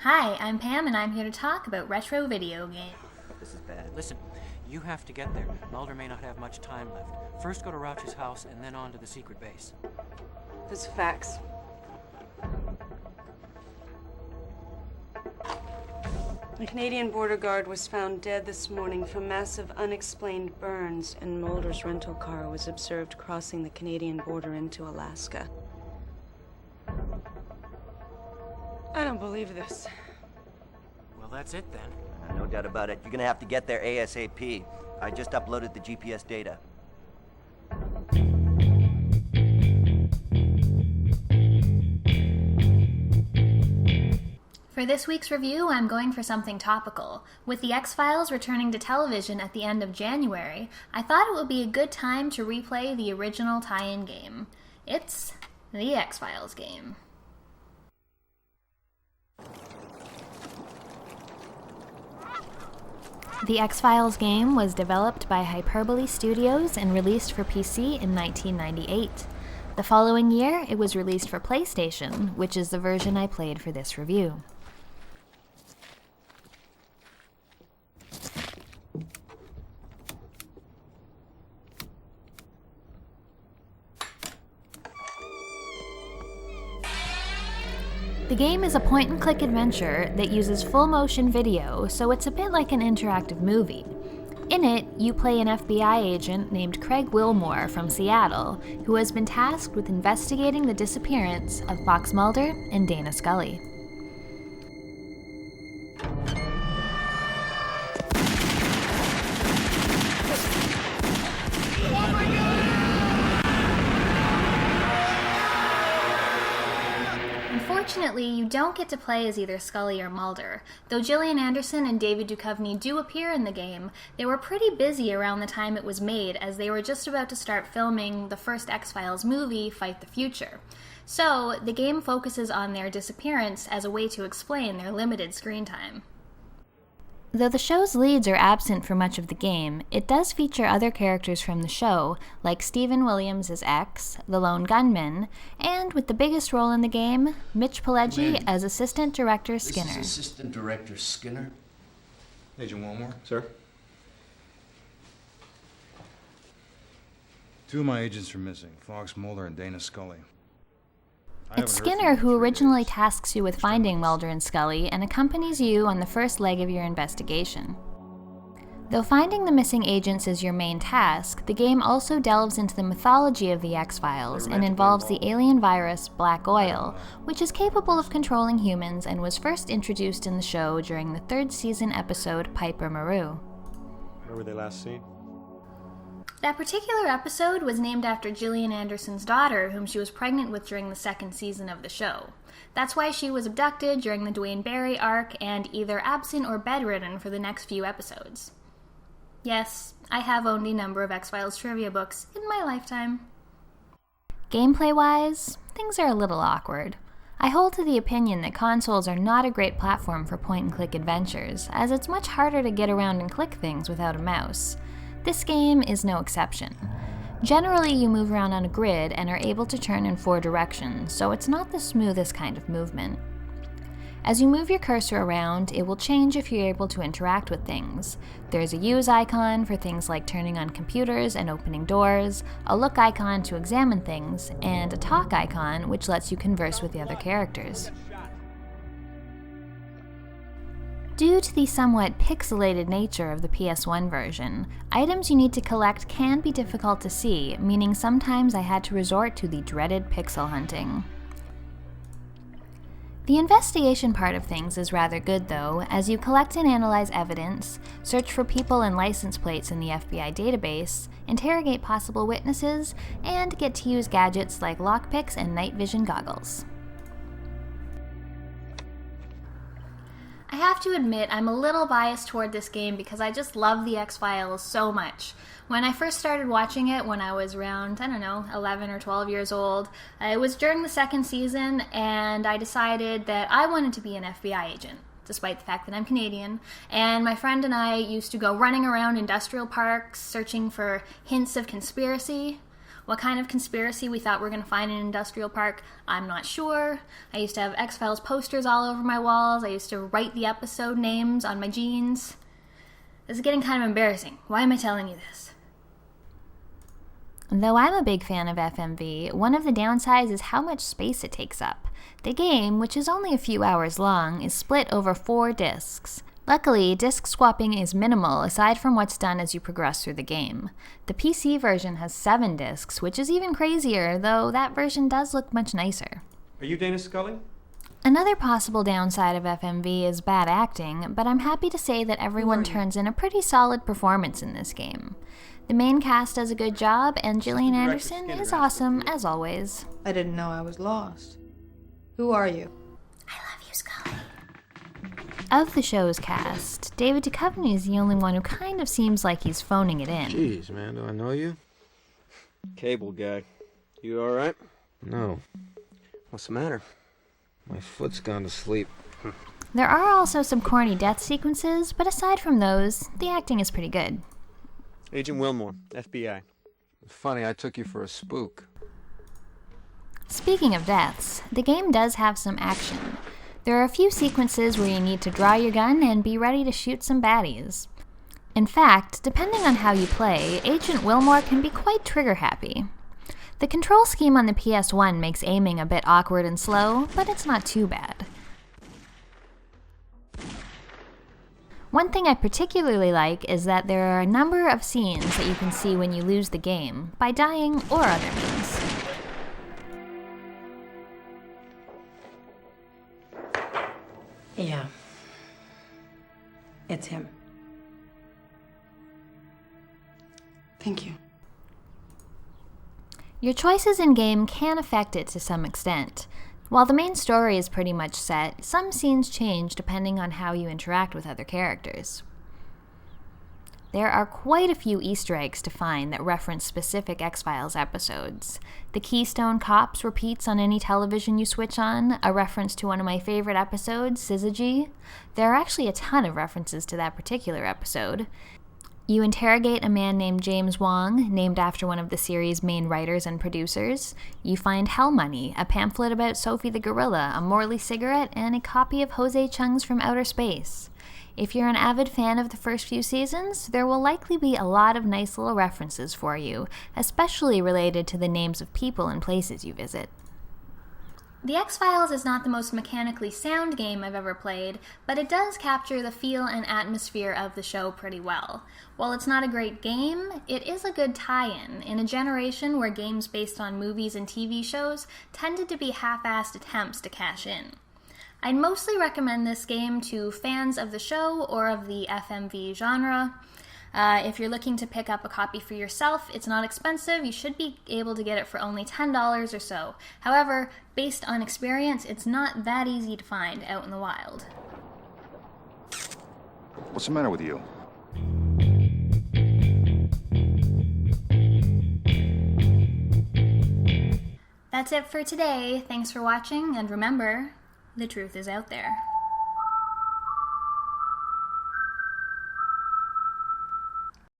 Hi, I'm Pam, and I'm here to talk about retro video games. This is bad. Listen, you have to get there. Mulder may not have much time left. First go to Rauch's house, and then on to the secret base. This fax. A Canadian border guard was found dead this morning from massive unexplained burns, and Mulder's rental car was observed crossing the Canadian border into Alaska. I don't believe this. Well, that's it then. No doubt about it. You're gonna have to get there ASAP. I just uploaded the GPS data. For this week's review, I'm going for something topical. With the X-Files returning to television at the end of January, I thought it would be a good time to replay the original tie-in game. It's the X-Files game. The X-Files game was developed by Hyperbole Studios and released for PC in 1998. The following year, it was released for PlayStation, which is the version I played for this review. The game is a point-and-click adventure that uses full-motion video, so it's a bit like an interactive movie. In it, you play an FBI agent named Craig Wilmore from Seattle, who has been tasked with investigating the disappearance of Fox Mulder and Dana Scully. Unfortunately, you don't get to play as either Scully or Mulder. Though Gillian Anderson and David Duchovny do appear in the game, they were pretty busy around the time it was made, as they were just about to start filming the first X-Files movie, Fight the Future. So, the game focuses on their disappearance as a way to explain their limited screen time. Though the show's leads are absent for much of the game, it does feature other characters from the show, like Stephen Williams as X, the lone gunman, and with the biggest role in the game, Mitch Pileggi as Assistant Director Skinner. This is Assistant Director Skinner. Agent Wilmore. Sir? Two of my agents are missing, Fox Mulder and Dana Scully. It's Skinner who originally tasks you with finding Mulder and Scully and accompanies you on the first leg of your investigation. Though finding the missing agents is your main task, the game also delves into the mythology of the X-Files and involves the alien virus Black Oil, which is capable of controlling humans and was first introduced in the show during the third season episode Piper Maru. Where were they last seen? That particular episode was named after Gillian Anderson's daughter, whom she was pregnant with during the second season of the show. That's why she was abducted during the Duane Barry arc and either absent or bedridden for the next few episodes. Yes, I have owned a number of X-Files trivia books in my lifetime. Gameplay-wise, things are a little awkward. I hold to the opinion that consoles are not a great platform for point-and-click adventures, as it's much harder to get around and click things without a mouse. This game is no exception. Generally, you move around on a grid and are able to turn in 4 directions, so it's not the smoothest kind of movement. As you move your cursor around, it will change if you're able to interact with things. There's a use icon for things like turning on computers and opening doors, a look icon to examine things, and a talk icon which lets you converse with the other characters. Due to the somewhat pixelated nature of the PS1 version, items you need to collect can be difficult to see, meaning sometimes I had to resort to the dreaded pixel hunting. The investigation part of things is rather good though, as you collect and analyze evidence, search for people and license plates in the FBI database, interrogate possible witnesses, and get to use gadgets like lockpicks and night vision goggles. I have to admit, I'm a little biased toward this game because I just love the X-Files so much. When I first started watching it when I was around, 11 or 12 years old, it was during the second season, and I decided that I wanted to be an FBI agent, despite the fact that I'm Canadian, and my friend and I used to go running around industrial parks searching for hints of conspiracy. What kind of conspiracy we thought we were going to find in an industrial park, I'm not sure. I used to have X-Files posters all over my walls. I used to write the episode names on my jeans. This is getting kind of embarrassing. Why am I telling you this? Though I'm a big fan of FMV, one of the downsides is how much space it takes up. The game, which is only a few hours long, is split over 4 discs. Luckily, disc swapping is minimal aside from what's done as you progress through the game. The PC version has 7 discs, which is even crazier, though that version does look much nicer. Are you Dana Scully? Another possible downside of FMV is bad acting, but I'm happy to say that everyone turns in a pretty solid performance in this game. The main cast does a good job, and Gillian Anderson is awesome as always. I didn't know I was lost. Who are you? I love you, Scully. Of the show's cast, David Duchovny is the only one who kind of seems like he's phoning it in. Jeez, man, do I know you? Cable guy. You alright? No. What's the matter? My foot's gone to sleep. There are also some corny death sequences, but aside from those, the acting is pretty good. Agent Wilmore, FBI. Funny, I took you for a spook. Speaking of deaths, the game does have some action. There are a few sequences where you need to draw your gun and be ready to shoot some baddies. In fact, depending on how you play, Agent Wilmore can be quite trigger-happy. The control scheme on the PS1 makes aiming a bit awkward and slow, but it's not too bad. One thing I particularly like is that there are a number of scenes that you can see when you lose the game, by dying or other means. Yeah. It's him. Thank you. Your choices in-game can affect it to some extent. While the main story is pretty much set, some scenes change depending on how you interact with other characters. There are quite a few Easter eggs to find that reference specific X-Files episodes. The Keystone Cops repeats on any television you switch on, a reference to one of my favorite episodes, Syzygy. There are actually a ton of references to that particular episode. You interrogate a man named James Wong, named after one of the series' main writers and producers. You find Hell Money, a pamphlet about Sophie the Gorilla, a Morley cigarette, and a copy of Jose Chung's From Outer Space. If you're an avid fan of the first few seasons, there will likely be a lot of nice little references for you, especially related to the names of people and places you visit. The X-Files is not the most mechanically sound game I've ever played, but it does capture the feel and atmosphere of the show pretty well. While it's not a great game, it is a good tie-in, in a generation where games based on movies and TV shows tended to be half-assed attempts to cash in. I'd mostly recommend this game to fans of the show or of the FMV genre. If you're looking to pick up a copy for yourself, it's not expensive. You should be able to get it for only $10 or so. However, based on experience, it's not that easy to find out in the wild. What's the matter with you? That's it for today. Thanks for watching, and remember, the truth is out there.